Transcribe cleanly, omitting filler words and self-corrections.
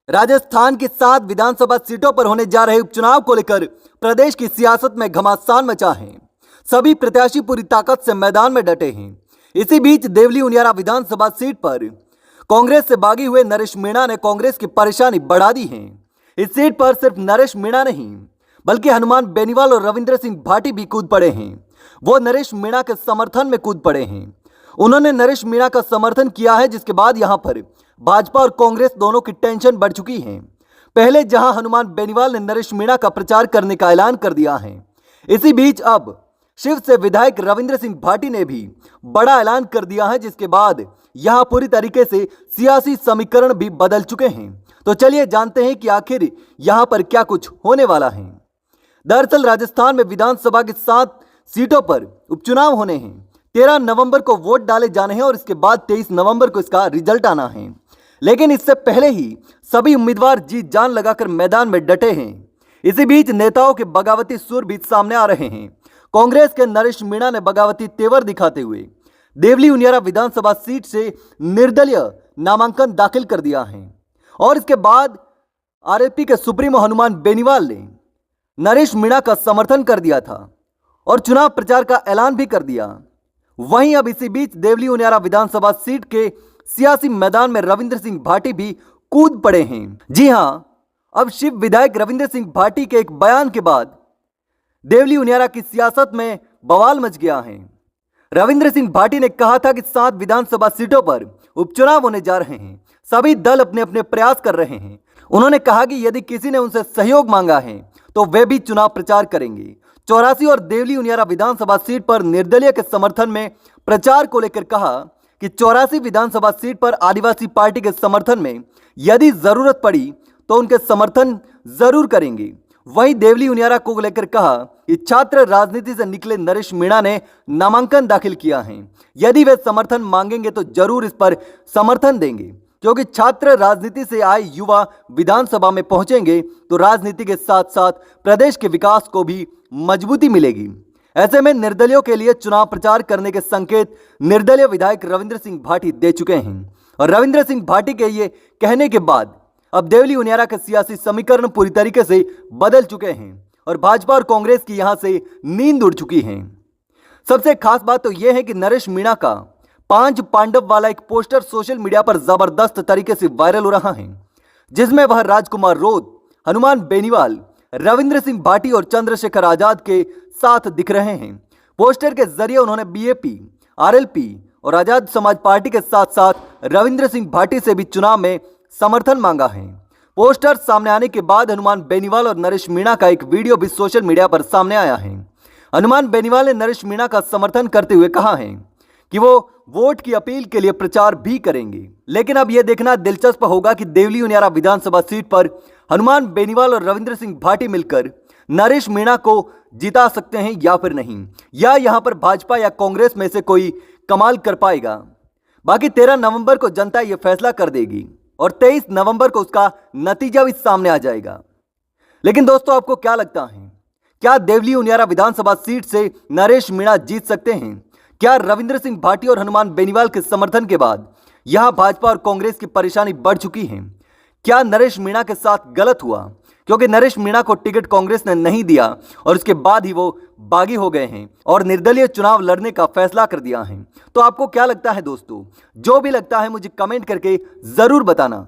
राजस्थान की 7 विधानसभा सीटों पर होने जा रहे उपचुनाव को लेकर प्रदेश की सियासत में घमासान मचा है। सभी प्रत्याशी पूरी ताकत से मैदान में डटे हैं। इसी बीच देवली उनियारा विधानसभा सीट पर कांग्रेस से बागी हुए नरेश मीणा ने कांग्रेस की परेशानी बढ़ा दी है। इस सीट पर सिर्फ नरेश मीणा नहीं बल्कि हनुमान बेनीवाल और रविंद्र सिंह भाटी भी कूद पड़े हैं। वो नरेश मीणा के समर्थन में कूद पड़े हैं। उन्होंने नरेश मीणा का समर्थन किया है, जिसके बाद यहां पर भाजपा और कांग्रेस दोनों की टेंशन बढ़ चुकी है। पहले जहां हनुमान बेनीवाल ने नरेश मीणा का प्रचार करने का ऐलान कर दिया है, इसी बीच अब शिव से विधायक रविंद्र सिंह भाटी ने भी बड़ा ऐलान कर दिया है, जिसके बाद यहां पूरी तरीके से सियासी समीकरण भी बदल चुके हैं। तो चलिए जानते हैं कि आखिर यहां पर क्या कुछ होने वाला है। दरअसल राजस्थान में विधानसभा की 7 सीटों पर उपचुनाव होने हैं। 13 नवंबर को वोट डाले जाने हैं और इसके बाद 23 नवंबर को इसका रिजल्ट आना है। लेकिन इससे पहले ही सभी उम्मीदवार जीत जान लगाकर मैदान में डटे हैं। इसी बीच नेताओं के बगावती सुर भी सामने आ रहे हैं। कांग्रेस के नरेश मीणा ने बगावती तेवर दिखाते हुए देवली उनियारा विधानसभा सीट से निर्दलीय नामांकन दाखिल कर दिया है और इसके बाद आरएलपी के सुप्रीमो हनुमान बेनीवाल ने नरेश मीणा का समर्थन कर दिया था और चुनाव प्रचार का ऐलान भी कर दिया। वहीं अब इसी बीच देवली उनियारा विधानसभा सीट के सियासी मैदान में रविंद्र सिंह भाटी भी कूद पड़े हैं। जी हां, अब शिव विधायक रविंद्र सिंह भाटी के एक बयान के बाद देवली उनियारा की सियासत में बवाल मच गया है। रविंद्र सिंह भाटी ने कहा था कि 7 विधानसभा सीटों पर उपचुनाव होने जा रहे हैं। सभी दल अपने अपने प्रयास कर रहे हैं। उन्होंने कहा कि यदि किसी ने उनसे सहयोग मांगा है तो वे भी चुनाव प्रचार करेंगे। 84 और देवली उनियारा विधानसभा सीट पर निर्दलीय के समर्थन में प्रचार को लेकर कहा कि 84 विधानसभा सीट पर आदिवासी पार्टी के समर्थन में यदि जरूरत पड़ी तो उनके समर्थन जरूर करेंगे। वहीं देवली उनियारा को लेकर कहा कि छात्र राजनीति से निकले नरेश मीणा ने नामांकन दाखिल किया है। यदि वे समर्थन मांगेंगे तो जरूर इस पर समर्थन देंगे, क्योंकि छात्र राजनीति से आए युवा विधानसभा में पहुंचेंगे तो राजनीति के साथ साथ प्रदेश के विकास को भी मजबूती मिलेगी। ऐसे में निर्दलियों के लिए चुनाव प्रचार करने के संकेत निर्दलीय विधायक रविंद्र सिंह भाटी दे चुके हैं और रविंद्र सिंह भाटी के ये कहने के बाद अब देवली उनियारा के सियासी समीकरण पूरी तरीके से बदल चुके हैं और भाजपा और कांग्रेस की यहां से नींद उड़ चुकी है। सबसे खास बात तो यह है कि नरेश मीणा का 5 पांडव वाला एक पोस्टर सोशल मीडिया पर जबरदस्त तरीके से वायरल हो रहा है, जिसमें वह राजकुमार रोध, हनुमान बेनीवाल, रविंद्र सिंह भाटी और चंद्रशेखर आजाद के साथ दिख रहे हैं। पोस्टर के जरिए उन्होंने बीएपी, आरएलपी और आजाद समाज पार्टी के साथ साथ रविंद्र सिंह भाटी से भी चुनाव में समर्थन मांगा है। पोस्टर सामने आने के बाद हनुमान बेनीवाल और नरेश मीणा का एक वीडियो भी सोशल मीडिया पर सामने आया है। हनुमान बेनीवाल ने नरेश मीणा का समर्थन करते हुए कहा है कि वो वोट की अपील के लिए प्रचार भी करेंगे। लेकिन अब यह देखना दिलचस्प होगा कि देवली उनियारा विधानसभा सीट पर हनुमान बेनीवाल और रविंद्र सिंह भाटी मिलकर नरेश मीणा को जिता सकते हैं या फिर नहीं, या यहां पर भाजपा या कांग्रेस में से कोई कमाल कर पाएगा। बाकी 13 नवंबर को जनता यह फैसला कर देगी और 23 नवंबर को उसका नतीजा भी सामने आ जाएगा। लेकिन दोस्तों, आपको क्या लगता है, क्या देवली उनियारा विधानसभा सीट से नरेश मीणा जीत सकते हैं? क्या रविंद्र सिंह भाटी और हनुमान बेनीवाल के समर्थन के बाद यहां भाजपा और कांग्रेस की परेशानी बढ़ चुकी है? क्या नरेश मीणा के साथ गलत हुआ, क्योंकि नरेश मीणा को टिकट कांग्रेस ने नहीं दिया और उसके बाद ही वो बागी हो गए हैं और निर्दलीय चुनाव लड़ने का फैसला कर दिया है? तो आपको क्या लगता है दोस्तों? जो भी लगता है मुझे कमेंट करके जरूर बताना।